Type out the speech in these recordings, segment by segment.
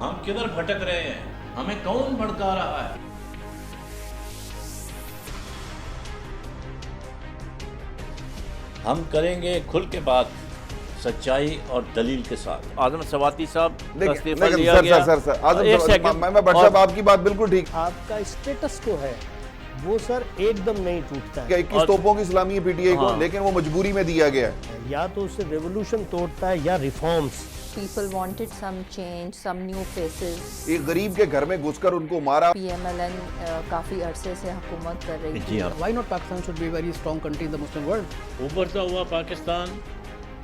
ہم کدھر بھٹک رہے ہیں؟ ہمیں کون بھڑکا رہا ہے؟ ہم کریں گے کھل کے بات، سچائی اور دلیل کے ساتھ۔ اعظم سواتی صاحب کا استعفیٰ لیا گیا۔ میں بٹ صاحب آپ کی بات بالکل ٹھیک۔ آپ کا اسٹیٹس کو ہے وہ سر ایک دم نہیں ٹوٹتا ہے۔ 21 توپوں کی سلامی ہے پی ٹی آئی کو، لیکن وہ مجبوری میں دیا گیا ہے۔ یا تو اسے ریولوشن توڑتا ہے یا reforms. People wanted some change, some new faces. ایک غریب کے گھر میں گھس کر ان کو مارا۔ PMLN کافی عرصے سے حکومت کر رہی تھی۔ جی ہاں، Why not Pakistan should be a very strong country in the Muslim world? ابھرتا ہوا پاکستان،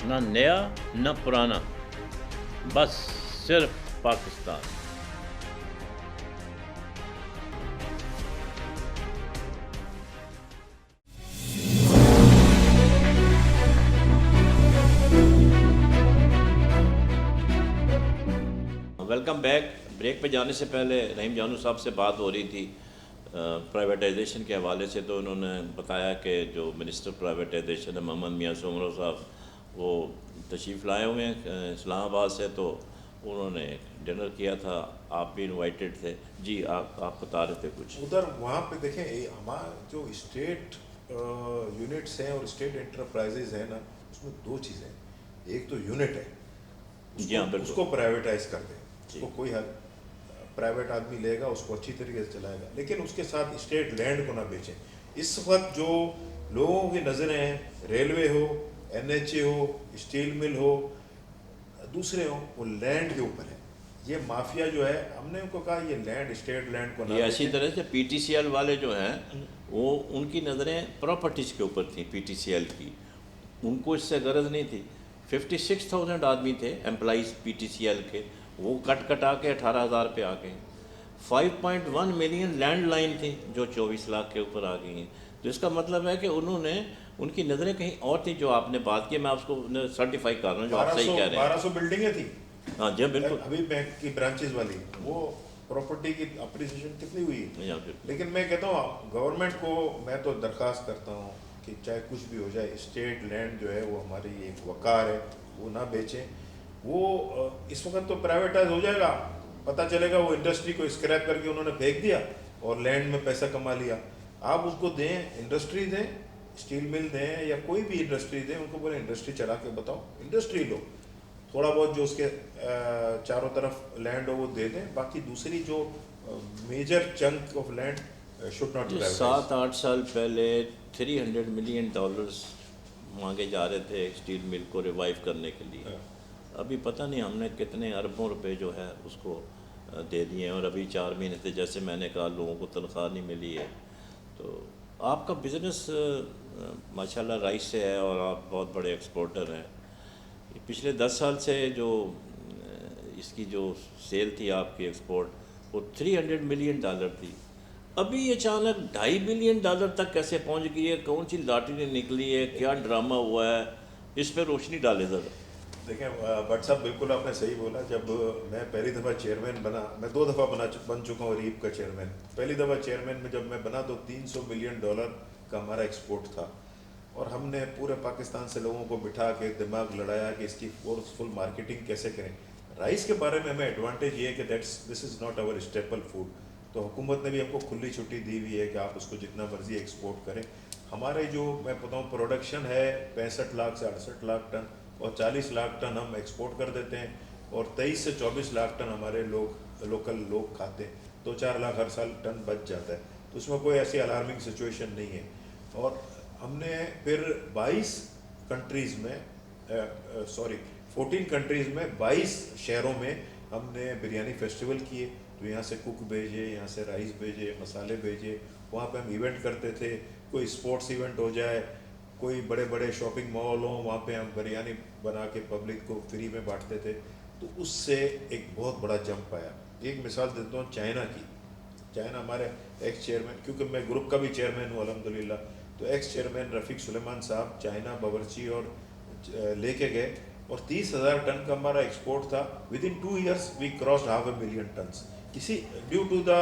نہ نیا نہ پرانا، بس صرف پاکستان۔ Welcome back. بریک پہ جانے سے پہلے رحیم جانو صاحب سے بات ہو رہی تھی پرائیویٹائزیشن کے حوالے سے، تو انہوں نے بتایا کہ جو منسٹر پرائیویٹائزیشن ہے محمد میاں سومرو صاحب، وہ تشریف لائے ہوئے ہیں اسلام آباد سے، تو انہوں نے ڈنر کیا تھا، آپ بھی انوائٹڈ تھے۔ جی آپ بتا رہے تھے کچھ ادھر وہاں پہ دیکھیں ہمارا جو اسٹیٹ یونٹس ہیں اور اسٹیٹ انٹرپرائزز ہیں نا، اس میں دو چیزیں، ایک تو یونٹ ہے، جی ہاں بالکل، اس کو پرائیویٹائز کر دیں، اس کو کوئی حل پرائیویٹ آدمی لے گا، اس کو اچھی طریقے سے چلائے گا، لیکن اس کے ساتھ اسٹیٹ لینڈ کو نہ بیچیں۔ اس وقت جو لوگوں کی نظریں ہیں، ریلوے ہو، NHA ہو، اسٹیل مل ہو، دوسرے ہوں، وہ لینڈ کے اوپر ہے۔ یہ مافیا جو ہے، ہم نے ان کو کہا یہ لینڈ اسٹیٹ لینڈ کو نہ یہ اسی بیچیں۔ طرح سے PTCL والے جو ہیں وہ ان کی نظریں پراپرٹیز کے اوپر تھیں، PTCL کی، ان کو اس سے غرض نہیں تھی۔ 56,000 آدمی تھے امپلائیز PTCL کے، وہ کٹا کے 18,000 پہ آ گئے۔ 5.1 ملین لینڈ لائن تھی جو 24 لاکھ کے اوپر آ گئی ہیں۔ تو اس کا مطلب ہے کہ انہوں نے، ان کی نظریں کہیں اور تھیں۔ جو آپ نے بات کی، میں آپ کو سرٹیفائی کر رہا ہوں جو آپ صحیح کہہ رہے ہیں۔ 1200 بلڈنگیں تھیں، ہاں جی بالکل، ابھی بینک کی برانچز والی، وہ پراپرٹی کی اپریسیشن کتنی ہوئی ہے۔ لیکن میں کہتا ہوں گورنمنٹ کو میں تو درخواست کرتا ہوں کہ چاہے کچھ بھی ہو جائے، اسٹیٹ لینڈ جو ہے وہ ہماری ایک وقار ہے، وہ نہ بیچیں۔ وہ اس وقت تو پرائیویٹائز ہو جائے گا، پتہ چلے گا وہ انڈسٹری کو اسکریپ کر کے انہوں نے پھینک دیا اور لینڈ میں پیسہ کما لیا۔ آپ اس کو دیں، انڈسٹری دیں، اسٹیل مل دیں یا کوئی بھی انڈسٹری دیں، ان کو بولے انڈسٹری چلا کے بتاؤ، انڈسٹری لو، تھوڑا بہت جو اس کے چاروں طرف لینڈ ہو وہ دے دیں، باقی دوسری جو major chunk of land should not be. 7-8 سال پہلے $300 ملین مانگے جا رہے تھے اسٹیل مل کو ریوائیو کرنے کے لیے۔ ابھی پتہ نہیں ہم نے کتنے اربوں روپے جو ہے اس کو دے دیے ہیں، اور ابھی 4 مہینے سے، جیسے میں نے کہا، لوگوں کو تنخواہ نہیں ملی ہے۔ تو آپ کا بزنس ماشاءاللہ رائس سے ہے اور آپ بہت بڑے ایکسپورٹر ہیں۔ پچھلے 10 سال سے جو اس کی جو سیل تھی آپ کی ایکسپورٹ، وہ $300 ملین تھی۔ ابھی یہ اچانک $2.5 بلین تک کیسے پہنچ گئی ہے؟ کون سی لاٹری نکلی ہے؟ کیا ڈرامہ ہوا ہے؟ اس پہ روشنی ڈالے ذرا۔ دیکھیں بٹ صاحب بالکل آپ نے صحیح بولا۔ جب میں پہلی دفعہ چیئرمین بنا، میں 2 دفعہ بن چکا ہوں ریپ کا چیئرمین۔ پہلی دفعہ چیئرمین میں جب میں بنا تو $300 ملین کا ہمارا ایکسپورٹ تھا، اور ہم نے پورے پاکستان سے لوگوں کو بٹھا کے دماغ لڑایا کہ اس کی فورسفل مارکیٹنگ کیسے کریں۔ رائس کے بارے میں ہمیں ایڈوانٹیج یہ ہے کہ this is not our staple food, تو حکومت نے بھی ہم کو کھلی چھٹی دی ہوئی ہے کہ آپ اس کو جتنا مرضی ایکسپورٹ کریں۔ ہمارے جو میں بتاؤں پروڈکشن ہے 65 لاکھ سے 68 لاکھ ٹن، اور 40 لاکھ ٹن ہم ایکسپورٹ کر دیتے ہیں، اور 23 سے 24 لاکھ ٹن ہمارے لوکل لوگ کھاتے ہیں، 2-4 لاکھ ہر سال ٹن بچ جاتا ہے۔ تو اس میں کوئی ایسی الارمنگ سچویشن نہیں ہے۔ اور ہم نے پھر 14 کنٹریز میں 22 شہروں میں ہم نے بریانی فیسٹیول کیے، تو یہاں سے کوک بھیجے، یہاں سے رائس بھیجے، مسالے بھیجے، وہاں پہ ہم ایونٹ کرتے تھے، کوئی اسپورٹس ایونٹ ہو جائے، کوئی بڑے بڑے شاپنگ مال ہوں، وہاں پہ ہم بریانی بنا کے پبلک کو فری میں بانٹتے تھے۔ تو اس سے ایک بہت بڑا جمپ آیا۔ ایک مثال دیتا ہوں چائنا کی۔ چائنا ہمارے ایکس چیئرمین، کیونکہ میں گروپ کا بھی چیئرمین ہوں الحمدللہ، تو ایکس چیئرمین رفیق سلیمان صاحب چائنا باورچی اور لے کے گئے، اور 30,000 ٹن کا ہمارا ایکسپورٹ تھا۔ With in 2 years we crossed 500,000 tons, کسی due to the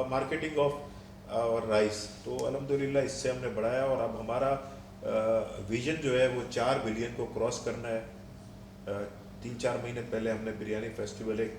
marketing of our rice. تو الحمدللہ اس سے ہم نے بڑھایا، اور اب ہمارا ویژن جو ہے وہ 4 بلین کو کراس کرنا ہے۔ 3-4 مہینے پہلے ہم نے بریانی فیسٹیول ایک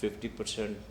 50%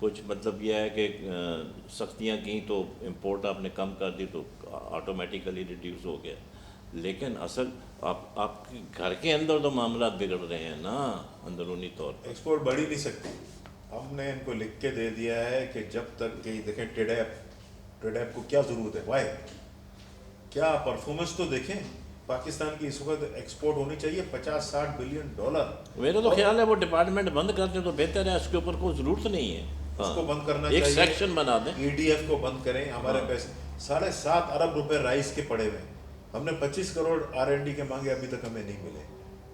کچھ مطلب یہ ہے کہ سختیاں کیں تو امپورٹ آپ نے کم کر دی تو آٹومیٹیکلی ریڈیوس ہو گیا، لیکن اصل آپ کے گھر کے اندر تو معاملات بگڑ رہے ہیں نا اندرونی طور پر. ایکسپورٹ بڑھ ہی نہیں سکتی. ہم نے ان کو لکھ کے دے دیا ہے کہ جب تک کہ دیکھیں ٹریڈیپ کو کیا ضرورت ہے، وائی کیا پرفارمنس تو دیکھیں. پاکستان کی اس وقت ایکسپورٹ ہونی چاہیے $50-60 بلین. میرا تو خیال ہے وہ ڈپارٹمنٹ بند کر دیں تو بہتر ہے، اس کے اوپر کوئی ضرورت نہیں ہے. اس کو بند کرنا ایک چاہیے، سیکشن بنا دیں. EDF کو بند کریں. ہمارے پیسے 7.5 ارب روپے رائس کے پڑے ہوئے ہیں. ہم نے 25 کروڑ R&D کے مانگے، ابھی تک ہمیں نہیں ملے.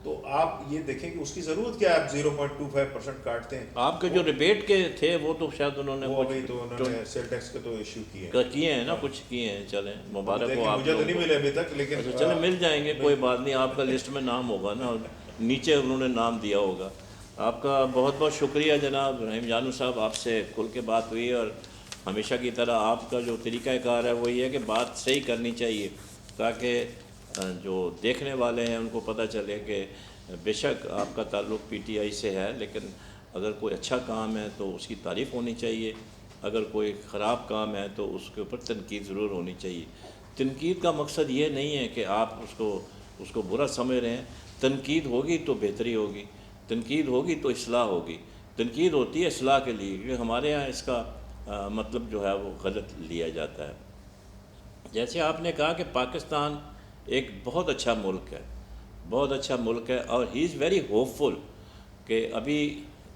تو آپ یہ دیکھیں کہ اس کی ضرورت کیا ہے. آپ 0.25% کاٹتے ہیں. آپ کے جو ریبیٹ کے تھے وہ تو شاید انہوں نے ابھی تو انہوں نے سیل ٹیکس کے تو ایشو کیے ہیں نا، کچھ کیے ہیں. چلیں مبارک ہو آپ مجھے تو نہیں ملے ابھی تک، لیکن چلیں مل جائیں گے، کوئی بات نہیں. آپ کا لسٹ میں نام ہوگا نا، نیچے انہوں نے نام دیا ہوگا. آپ کا بہت بہت شکریہ جناب رحیم جانو صاحب. آپ سے کھل کے بات ہوئی، اور ہمیشہ کی طرح آپ کا جو طریقہ کار ہے وہ یہ ہے کہ بات صحیح کرنی چاہیے، تاکہ جو دیکھنے والے ہیں ان کو پتہ چلے کہ بے شک آپ کا تعلق PTI سے ہے، لیکن اگر کوئی اچھا کام ہے تو اس کی تعریف ہونی چاہیے، اگر کوئی خراب کام ہے تو اس کے اوپر تنقید ضرور ہونی چاہیے. تنقید کا مقصد یہ نہیں ہے کہ آپ اس کو برا سمجھ رہے ہیں. تنقید ہوگی تو بہتری ہوگی، تنقید ہوگی تو اصلاح ہوگی. تنقید ہوتی ہے اصلاح کے لیے، کیونکہ ہمارے ہاں اس کا مطلب جو ہے وہ غلط لیا جاتا ہے. جیسے آپ نے کہا کہ پاکستان ایک بہت اچھا ملک ہے، بہت اچھا ملک ہے، اور ہی از ویری ہوپ فل کہ ابھی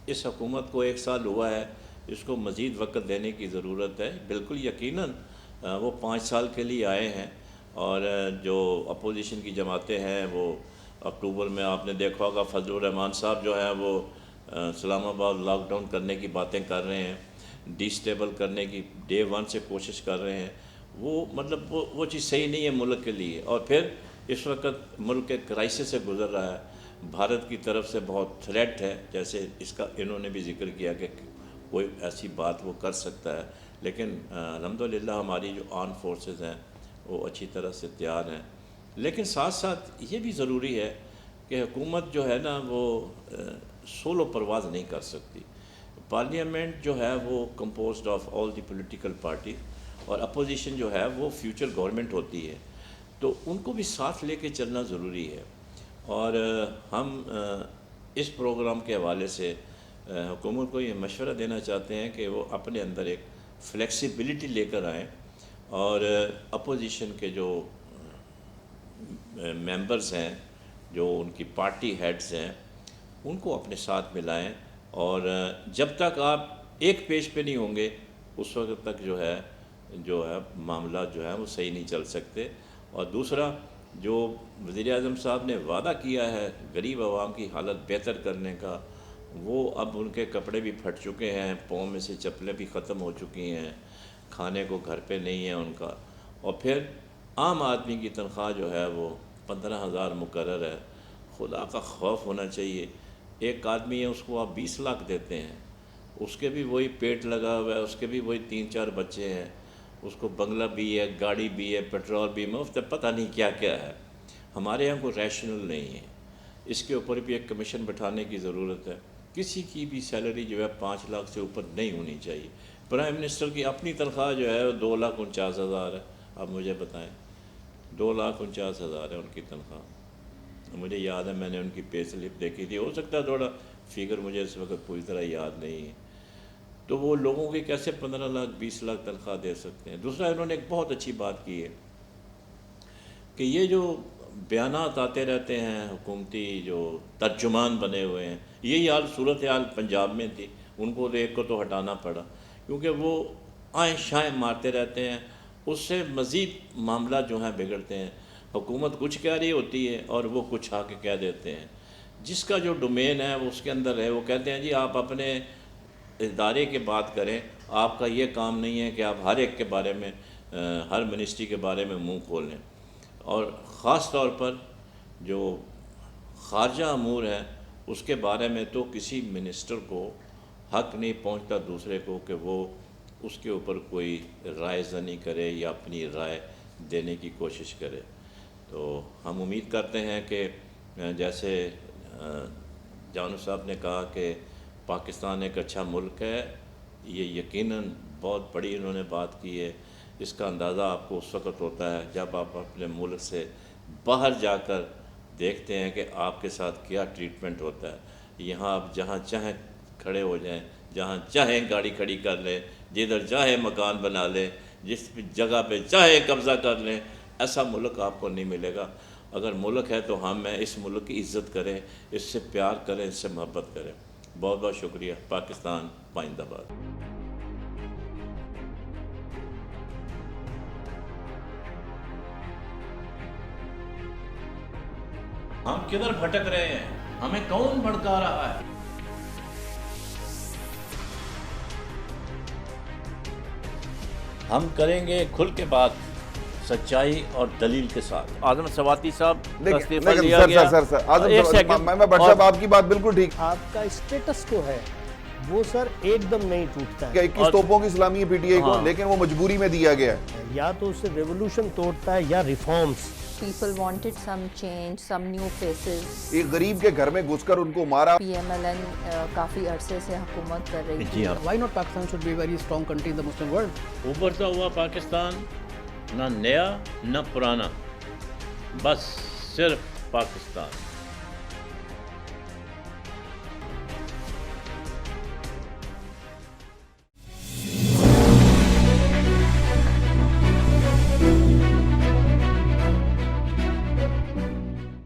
اس حکومت کو 1 سال ہوا ہے، اس کو مزید وقت دینے کی ضرورت ہے. بالکل یقیناً وہ 5 سال کے لیے آئے ہیں، اور جو اپوزیشن کی جماعتیں ہیں وہ اکتوبر میں آپ نے دیکھا ہوگا فضل الرحمان صاحب جو ہیں وہ اسلام آباد لاک ڈاؤن کرنے کی باتیں کر رہے ہیں، ڈی اسٹیبل کرنے کی Day 1 سے کوشش کر رہے ہیں. وہ مطلب وہ چیز صحیح نہیں ہے ملک کے لیے. اور پھر اس وقت ملک ایک کرائسس سے گزر رہا ہے، بھارت کی طرف سے بہت تھریٹ ہے، جیسے اس کا انہوں نے بھی ذکر کیا کہ کوئی ایسی بات وہ کر سکتا ہے. لیکن الحمدللہ ہماری جو آرم فورسز ہیں وہ اچھی طرح سے تیار ہیں. لیکن ساتھ ساتھ یہ بھی ضروری ہے کہ حکومت جو ہے نا وہ سولو پرواز نہیں کر سکتی. پارلیمنٹ جو ہے وہ composed of all the political party, اور اپوزیشن جو ہے وہ فیوچر گورنمنٹ ہوتی ہے، تو ان کو بھی ساتھ لے کے چلنا ضروری ہے. اور ہم اس پروگرام کے حوالے سے حکومت کو یہ مشورہ دینا چاہتے ہیں کہ وہ اپنے اندر ایک فلیکسیبلٹی لے کر آئیں، اور اپوزیشن کے جو ممبرز ہیں، جو ان کی پارٹی ہیڈز ہیں، ان کو اپنے ساتھ ملائیں. اور جب تک آپ ایک پیج پہ نہیں ہوں گے اس وقت تک جو ہے معاملات جو ہیں وہ صحیح نہیں چل سکتے. اور دوسرا، جو وزیر اعظم صاحب نے وعدہ کیا ہے غریب عوام کی حالت بہتر کرنے کا، وہ اب ان کے کپڑے بھی پھٹ چکے ہیں، پاؤں میں سے چپلیں بھی ختم ہو چکی ہیں، کھانے کو گھر پہ نہیں ہے ان کا. اور پھر عام آدمی کی تنخواہ جو ہے وہ 15,000 مقرر ہے. خدا کا خوف ہونا چاہیے. ایک آدمی ہے، اس کو آپ 20 لاکھ دیتے ہیں، اس کے بھی وہی پیٹ لگا ہوا ہے، اس کے بھی وہی 3-4 بچے ہیں، اس کو بنگلہ بھی ہے، گاڑی بھی ہے، پیٹرول بھی مفت ہے، پتہ نہیں کیا کیا ہے. ہمارے یہاں کوئی ریشنل نہیں ہے. اس کے اوپر بھی ایک کمیشن بٹھانے کی ضرورت ہے. کسی کی بھی سیلری جو ہے 5 لاکھ سے اوپر نہیں ہونی چاہیے. پرائم منسٹر کی اپنی تنخواہ جو ہے 2,49,000 ہے. اب مجھے بتائیں، 2,49,000 ہے ان کی تنخواہ. مجھے یاد ہے میں نے ان کی پے سلپ دیکھی تھی، ہو سکتا ہے تھوڑا فگر مجھے اس وقت پوری طرح یاد نہیں ہے. تو وہ لوگوں کی کیسے 15 لاکھ 20 لاکھ تنخواہ دے سکتے ہیں؟ دوسرا، انہوں نے ایک بہت اچھی بات کی ہے کہ یہ جو بیانات آتے رہتے ہیں، حکومتی جو ترجمان بنے ہوئے ہیں، یہی صورتحال پنجاب میں تھی. ان کو ایک کو تو ہٹانا پڑا، کیونکہ وہ آئیں شائیں مارتے رہتے ہیں. اس سے مزید معاملات جو ہیں بگڑتے ہیں. حکومت کچھ کہہ رہی ہوتی ہے اور وہ کچھ آ کے کہہ دیتے ہیں. جس کا جو ڈومین ہے وہ اس کے اندر ہے، وہ کہتے ہیں جی آپ اپنے ادارے کی بات کریں، آپ کا یہ کام نہیں ہے کہ آپ ہر ایک کے بارے میں، ہر منسٹری کے بارے میں منہ کھولیں. اور خاص طور پر جو خارجہ امور ہے اس کے بارے میں تو کسی منسٹر کو حق نہیں پہنچتا دوسرے کو کہ وہ اس کے اوپر کوئی رائے زنی کرے یا اپنی رائے دینے کی کوشش کرے. تو ہم امید کرتے ہیں کہ جیسے جانو صاحب نے کہا کہ پاکستان ایک اچھا ملک ہے، یہ یقیناً بہت بڑی انہوں نے بات کی ہے. اس کا اندازہ آپ کو اس وقت ہوتا ہے جب آپ اپنے ملک سے باہر جا کر دیکھتے ہیں کہ آپ کے ساتھ کیا ٹریٹمنٹ ہوتا ہے. یہاں آپ جہاں چاہیں کھڑے ہو جائیں, جہاں چاہیں گاڑی کھڑی کر لیں, جدھر چاہیں مکان بنا لیں, جس جگہ پہ چاہیں قبضہ کر لیں. ایسا ملک آپ کو نہیں ملے گا. اگر ملک ہے تو ہمیں اس ملک کی عزت کریں, اس سے پیار کریں, اس سے محبت کریں. بہت بہت شکریہ. پاکستان پائندہ باد. ہم کدھر بھٹک رہے ہیں؟ ہمیں کون بھڑکا رہا ہے؟ ہم کریں گے کھل کے بات, سچائی اور دلیل کے ساتھ. اعظم سواتی صاحب کا استعفیٰ لیا گیا. ایک سیکنڈ, میں بٹ صاحب آپ کی بات بالکل ٹھیک. آپ کا اسٹیٹس کو ہے وہ سر ایک دم نہیں ٹوٹتا ہے. 21 توپوں کی سلامی ہے پی ٹی آئی کو, لیکن وہ مجبوری میں دیا گیا ہے. یا تو اسے ریولوشن توڑتا ہے یا reforms. People wanted some change, some new faces. ایک غریب کے گھر میں گھس کر ان کو مارا. PMLN کافی عرصے سے حکومت کر رہی تھی. Why not Pakistan should be a very strong country in the Muslim world? ابھرتا ہوا پاکستان, نہ نیا نہ پرانا, بس صرف پاکستان.